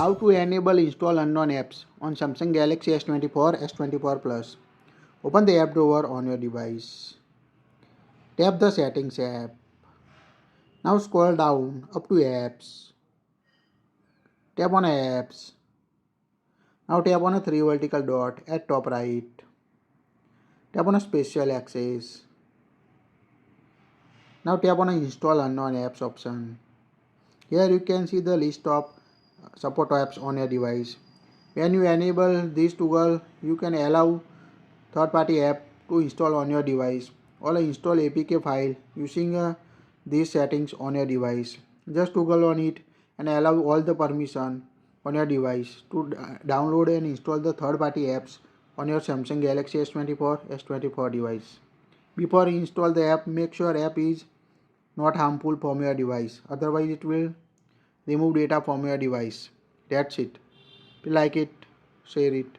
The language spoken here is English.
How to enable install unknown apps on Samsung Galaxy S24, S24 Plus. Open the app drawer on your device. Tap the settings app. Now scroll down up to apps. Tap on apps. Now tap on a three vertical dot at top right. Tap on a special access. Now tap on a install unknown apps option. Here you can see the list of support apps on your device. When you enable this toggle, you can allow third-party app to install on your device or install APK file using these settings on your device. Just toggle on it and allow all the permission on your device to download and install the third-party apps on your Samsung Galaxy S24, S24 device. Before you install the app, make sure app is not harmful from your device. Otherwise, it will remove data from your device. That's it. If you like it, share it.